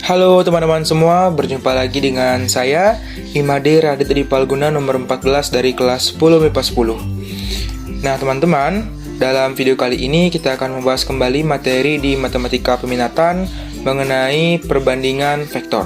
Halo teman-teman semua, berjumpa lagi dengan saya Imade Radit Dipalguna nomor 14 dari kelas 10 MIPA 10. Nah teman-teman, dalam video kali ini kita akan membahas kembali materi di matematika peminatan mengenai perbandingan vektor.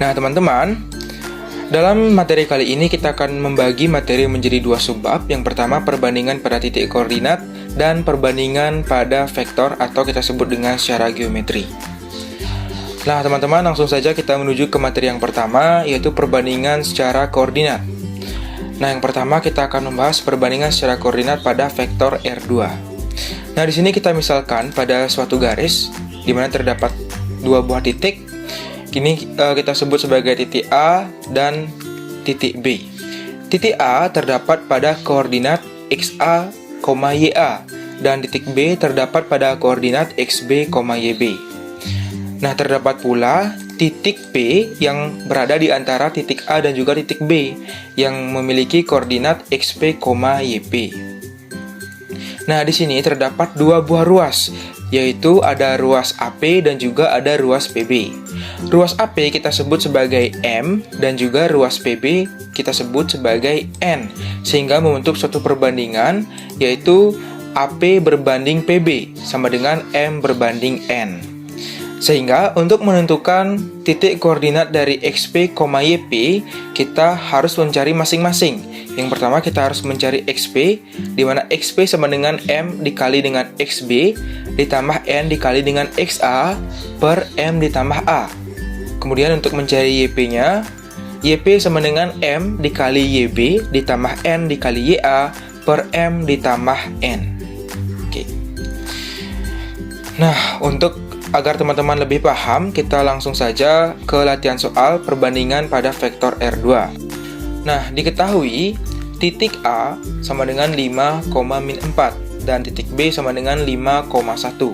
Nah teman-teman, dalam materi kali ini kita akan membagi materi menjadi dua subbab. Yang pertama perbandingan pada titik koordinat dan perbandingan pada vektor atau kita sebut dengan secara geometri. Nah teman-teman, langsung saja kita menuju ke materi yang pertama, yaitu perbandingan secara koordinat. Nah yang pertama kita akan membahas perbandingan secara koordinat pada vektor R2. Nah di sini kita misalkan pada suatu garis di mana terdapat dua buah titik. Ini kita sebut sebagai titik A dan titik B. Titik A terdapat pada koordinat XA, YA, dan titik B terdapat pada koordinat XB, YB. Nah, terdapat pula titik P yang berada di antara titik A dan juga titik B yang memiliki koordinat XP, YP. Nah, di sini terdapat dua buah ruas, yaitu ada ruas AP dan juga ada ruas PB. Ruas AP kita sebut sebagai M dan juga ruas PB kita sebut sebagai N, sehingga membentuk suatu perbandingan yaitu AP berbanding PB sama dengan M berbanding N. Sehingga untuk menentukan titik koordinat dari XP, YP, kita harus mencari masing-masing. Yang pertama kita harus mencari XP, di mana XP sama dengan M dikali dengan XB, ditambah N dikali dengan XA, per M ditambah A. Kemudian untuk mencari YP-nya, YP sama dengan M dikali YB, ditambah N dikali YA, per M ditambah N. Oke. Nah, agar teman-teman lebih paham, kita langsung saja ke latihan soal perbandingan pada vektor R2. Nah, diketahui titik A sama dengan 5,-4 dan titik B sama dengan 5,1.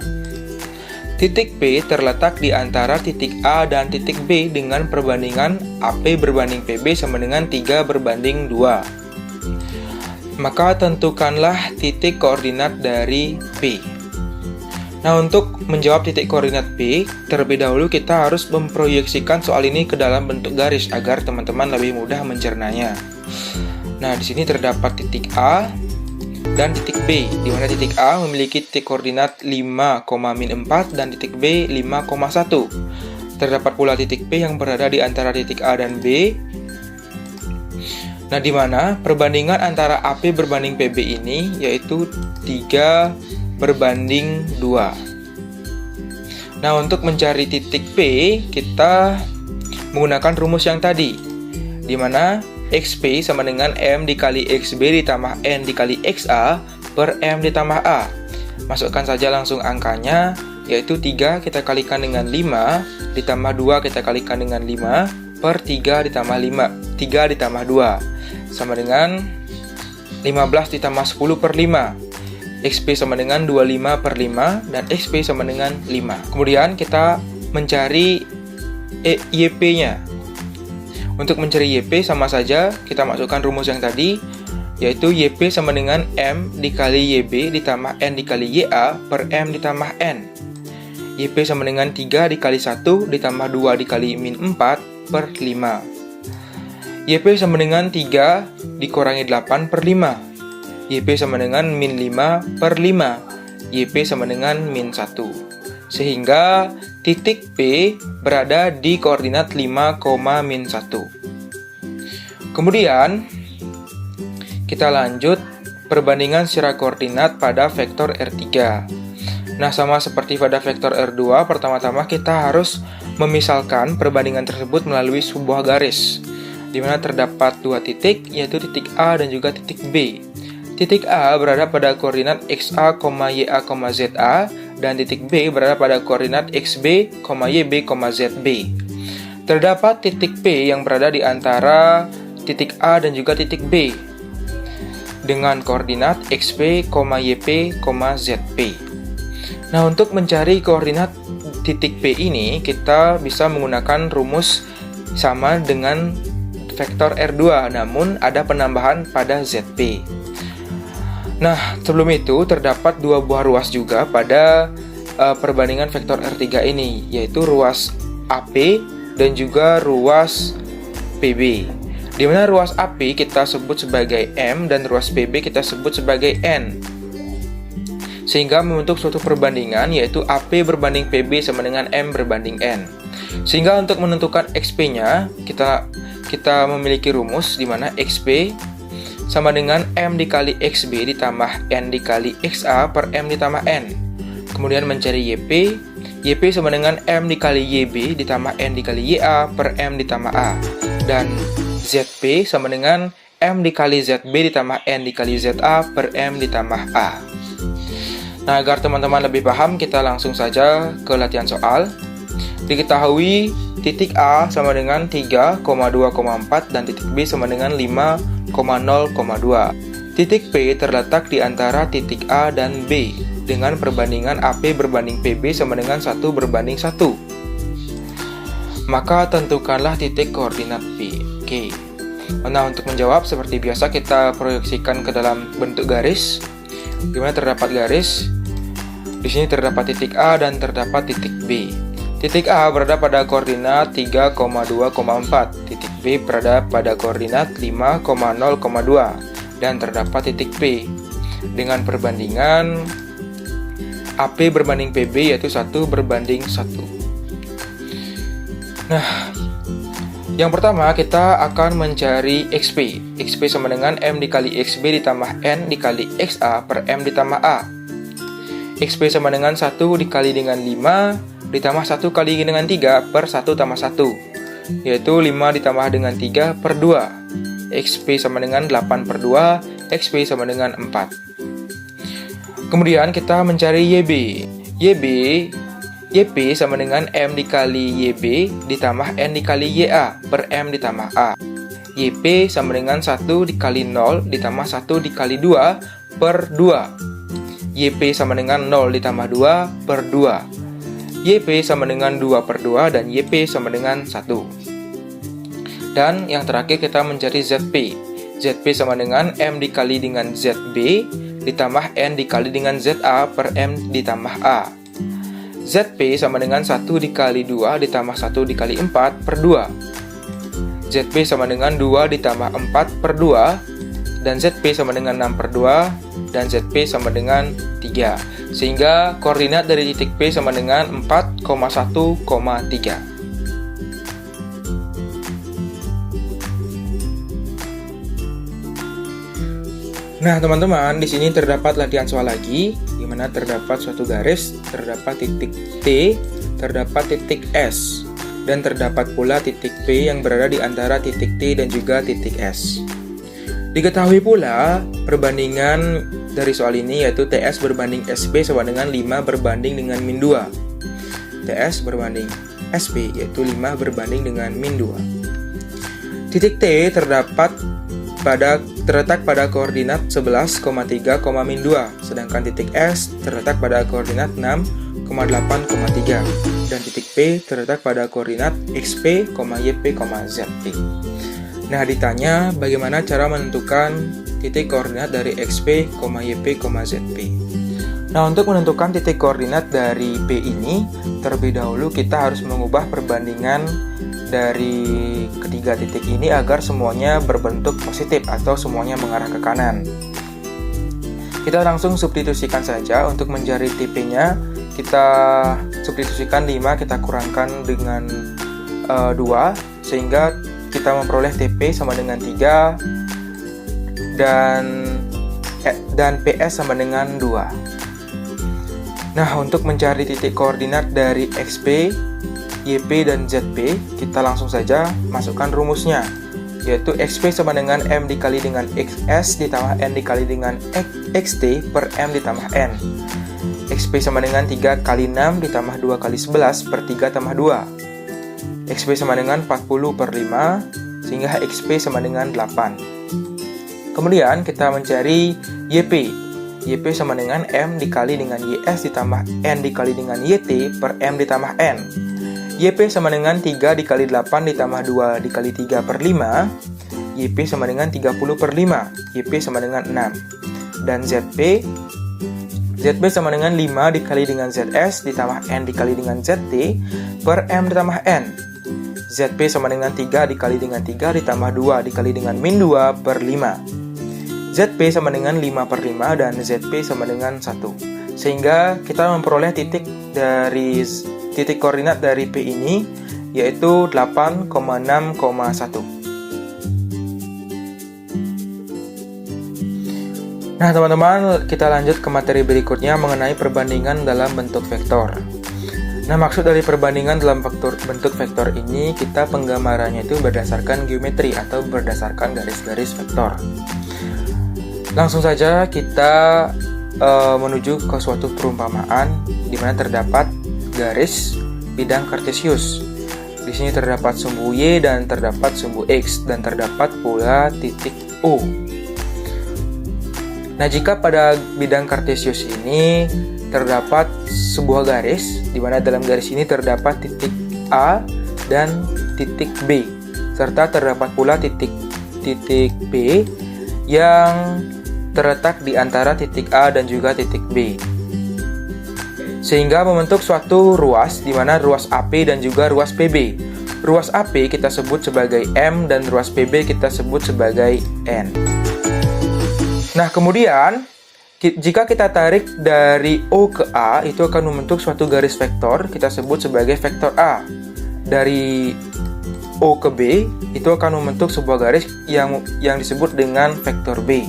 Titik P terletak di antara titik A dan titik B dengan perbandingan AP berbanding PB sama dengan 3/2. Maka tentukanlah titik koordinat dari P. Nah, untuk menjawab titik koordinat P, terlebih dahulu kita harus memproyeksikan soal ini ke dalam bentuk garis agar teman-teman lebih mudah mencernanya. Nah, di sini terdapat titik A dan titik B, di mana titik A memiliki titik koordinat 5,-4 dan titik B 5,1. Terdapat pula titik P yang berada di antara titik A dan B. Nah, di mana perbandingan antara AP berbanding PB ini yaitu 3/2. Nah, untuk mencari titik P, kita menggunakan rumus yang tadi, di mana XP sama dengan M dikali XB ditambah N dikali XA per M ditambah A. Masukkan saja langsung angkanya, yaitu 3 kita kalikan dengan 5, ditambah 2 kita kalikan dengan 5, per 3 ditambah 5, 3 ditambah 2, sama dengan 15 ditambah 10 per 5. XP sama dengan 25 per 5 dan XP sama dengan 5. Kemudian kita mencari YP-nya. Untuk mencari YP sama saja kita masukkan rumus yang tadi, yaitu YP sama dengan M dikali YB ditambah N dikali YA per M ditambah N. YP sama dengan 3 dikali 1 ditambah 2 dikali min 4 per 5. YP sama dengan 3 dikurangi 8 per 5. YP sama dengan min 5 per 5. YP sama dengan min 1. Sehingga titik P berada di koordinat 5,-1. Kemudian kita lanjut perbandingan secara koordinat pada vektor R3. Nah, sama seperti pada vektor R2, pertama-tama kita harus memisalkan perbandingan tersebut melalui sebuah garis, di mana terdapat dua titik, yaitu titik A dan juga titik B. Titik A berada pada koordinat XA, YA, ZA, dan titik B berada pada koordinat XB, YB, ZB. Terdapat titik P yang berada di antara titik A dan juga titik B dengan koordinat XP, YP, ZP. Nah, untuk mencari koordinat titik P ini, kita bisa menggunakan rumus sama dengan vektor R2, namun ada penambahan pada ZP. Nah, sebelum itu terdapat dua buah ruas juga pada perbandingan vektor R3 ini, yaitu ruas AP dan juga ruas PB. Di mana ruas AP kita sebut sebagai M dan ruas PB kita sebut sebagai N. Sehingga membentuk suatu perbandingan yaitu AP berbanding PB sama dengan M berbanding N. Sehingga untuk menentukan XP-nya kita memiliki rumus di mana XP sama dengan M dikali XB ditambah N dikali XA per M ditambah N. Kemudian mencari YP sama dengan M dikali YB ditambah N dikali YA per M ditambah A. Dan ZP sama dengan M dikali ZB ditambah N dikali ZA per M ditambah A. Nah, agar teman-teman lebih paham, kita langsung saja ke latihan soal. Diketahui titik A sama dengan 3,2,4 dan titik B sama dengan 5,0,2. Titik P terletak di antara titik A dan B dengan perbandingan AP berbanding PB sama dengan 1 berbanding 1. Maka tentukanlah titik koordinat P. Oke. Nah, untuk menjawab seperti biasa kita proyeksikan ke dalam bentuk garis. Di mana terdapat garis. Di sini terdapat titik A dan terdapat titik B. Titik A berada pada koordinat 3,2,4. Titik B berada pada koordinat 5,0,2 dan terdapat titik P dengan perbandingan AP berbanding PB yaitu 1 berbanding 1. Nah, yang pertama kita akan mencari XP. XP sama dengan M dikali XB ditambah N dikali XA per M ditambah A. XP sama dengan 1 dikali dengan 5 ditambah 1 kali dengan 3 per 1 tambah 1, yaitu 5 ditambah dengan 3 per 2. XP sama dengan 8 per 2, XP sama dengan 4. Kemudian kita mencari YB. YP sama dengan M dikali YB ditambah N dikali YA per M ditambah A. YP sama dengan 1 dikali 0 ditambah 1 dikali 2 per 2. YP sama dengan 0 ditambah 2 per 2. YP sama dengan 2 per 2 dan YP sama dengan 1. Dan yang terakhir kita mencari ZP. ZP sama dengan M dikali dengan ZB ditambah N dikali dengan ZA per M ditambah A. ZP sama dengan 1 dikali 2 ditambah 1 dikali 4 per 2. ZP sama dengan 2 ditambah 4 per 2 dan ZP sama dengan 6 per 2 dan ZP sama dengan 3. Sehingga koordinat dari titik P sama dengan 4,1,3. Nah, teman-teman, di sini terdapat latihan soal lagi, di mana terdapat suatu garis, terdapat titik T, terdapat titik S, dan terdapat pula titik P yang berada di antara titik T dan juga titik S. Diketahui pula perbandingan dari soal ini yaitu TS berbanding SB sama dengan 5 berbanding dengan min 2. TS berbanding SB yaitu 5 berbanding dengan min 2. Titik T terletak pada koordinat 11,3, min 2, sedangkan titik S terletak pada koordinat 6,8,3 dan titik P terletak pada koordinat XP, YP, ZP. Nah, ditanya bagaimana cara menentukan titik koordinat dari XP, YP, ZP. Nah, untuk menentukan titik koordinat dari P ini, terlebih dahulu kita harus mengubah perbandingan dari ketiga titik ini agar semuanya berbentuk positif atau semuanya mengarah ke kanan. Kita langsung substitusikan saja. Untuk mencari TP-nya, kita substitusikan 5, kita kurangkan dengan 2, sehingga kita memperoleh TP sama dengan 3 dan PS sama dengan 2. Nah, untuk mencari titik koordinat dari XP, YP, dan ZP, kita langsung saja masukkan rumusnya, yaitu XP sama dengan M dikali dengan XS ditambah N dikali dengan XT per M ditambah N. XP sama dengan 3 kali 6 ditambah 2 kali 11 per 3 tambah 2. XP sama dengan 40 per 5, sehingga XP sama dengan 8. Kemudian kita mencari YP. YP sama dengan M dikali dengan YS ditambah N dikali dengan YT per M ditambah N. YP sama dengan 3 dikali 8 ditambah 2 dikali 3 per 5. YP sama dengan 30 per 5. YP sama dengan 6. Dan ZP ZB sama dengan 5 dikali dengan ZS ditambah N dikali dengan ZT per M ditambah N. ZP sama dengan 3 dikali dengan 3 ditambah 2 dikali dengan min 2 per 5. ZP sama dengan 5 per 5 dan ZP sama dengan 1. Sehingga kita memperoleh titik koordinat dari P ini yaitu 8,6,1. Nah teman-teman, kita lanjut ke materi berikutnya mengenai perbandingan dalam bentuk vektor. Nah maksud dari perbandingan dalam bentuk vektor ini, kita penggambarannya itu berdasarkan geometri atau berdasarkan garis-garis vektor. Langsung saja kita menuju ke suatu perumpamaan di mana terdapat garis bidang kartesius. Di sini terdapat sumbu Y dan terdapat sumbu X dan terdapat pula titik O. Nah, jika pada bidang kartesius ini terdapat sebuah garis, di mana dalam garis ini terdapat titik A dan titik B, serta terdapat pula titik B yang terletak di antara titik A dan juga titik B. Sehingga membentuk suatu ruas, di mana ruas AP dan juga ruas PB. Ruas AP kita sebut sebagai M dan ruas PB kita sebut sebagai N. Nah, kemudian jika kita tarik dari O ke A, itu akan membentuk suatu garis vektor, kita sebut sebagai vektor A. Dari O ke B, itu akan membentuk sebuah garis yang disebut dengan vektor B.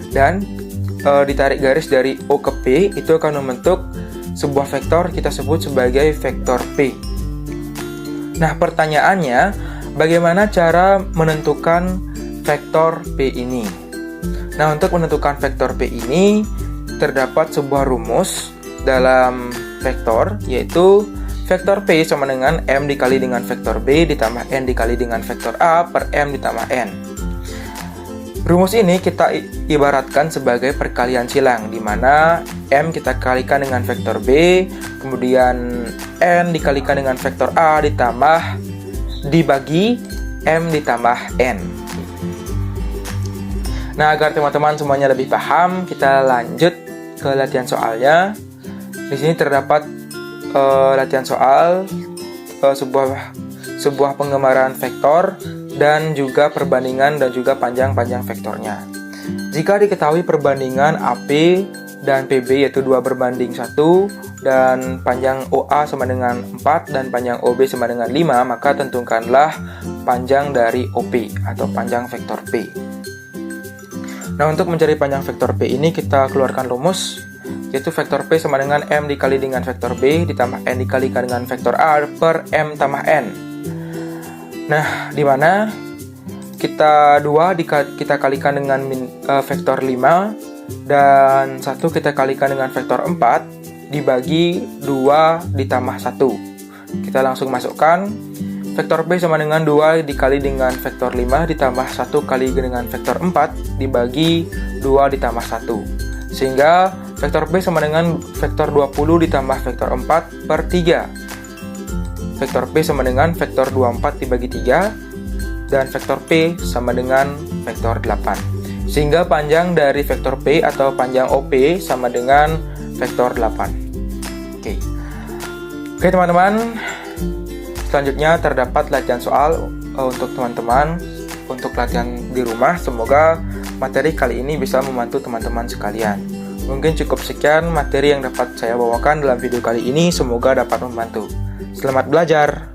Dan ditarik garis dari O ke P, itu akan membentuk sebuah vektor kita sebut sebagai vektor P. Nah, pertanyaannya, bagaimana cara menentukan vektor P ini? Nah, untuk menentukan vektor P ini, terdapat sebuah rumus dalam vektor, yaitu vektor P sama dengan M dikali dengan vektor B ditambah N dikali dengan vektor A per M ditambah N. Rumus ini kita ibaratkan sebagai perkalian silang, di mana M kita kalikan dengan vektor B, kemudian N dikalikan dengan vektor A ditambah dibagi M ditambah N. Nah, agar teman-teman semuanya lebih paham, kita lanjut ke latihan soalnya. Di sini terdapat latihan soal sebuah penggambaran vektor dan juga perbandingan dan juga panjang-panjang vektornya. Jika diketahui perbandingan AP dan PB yaitu 2 berbanding 1 dan panjang OA sama dengan 4 dan panjang OB sama dengan 5, maka tentukanlah panjang dari OP atau panjang vektor P. Nah, untuk mencari panjang vektor P ini kita keluarkan rumus, yaitu vektor P sama dengan M dikali dengan vektor B ditambah N dikalikan dengan vektor A per M tambah N. Nah, di mana kita kalikan dengan vektor 5 dan 1 kita kalikan dengan vektor 4 dibagi 2 ditambah 1. Kita langsung masukkan vektor B sama dengan 2 dikali dengan vektor 5 ditambah 1 kali dengan vektor 4 dibagi 2 ditambah 1. Sehingga vektor B sama dengan vektor 20 ditambah vektor 4 per 3. Vektor P sama dengan vektor 24 dibagi 3 dan vektor P sama dengan vektor 8. Sehingga panjang dari vektor P atau panjang OP sama dengan vektor 8. Oke, teman-teman. Selanjutnya terdapat latihan soal untuk teman-teman untuk latihan di rumah. Semoga materi kali ini bisa membantu teman-teman sekalian. Mungkin cukup sekian materi yang dapat saya bawakan dalam video kali ini. Semoga dapat membantu. Selamat belajar!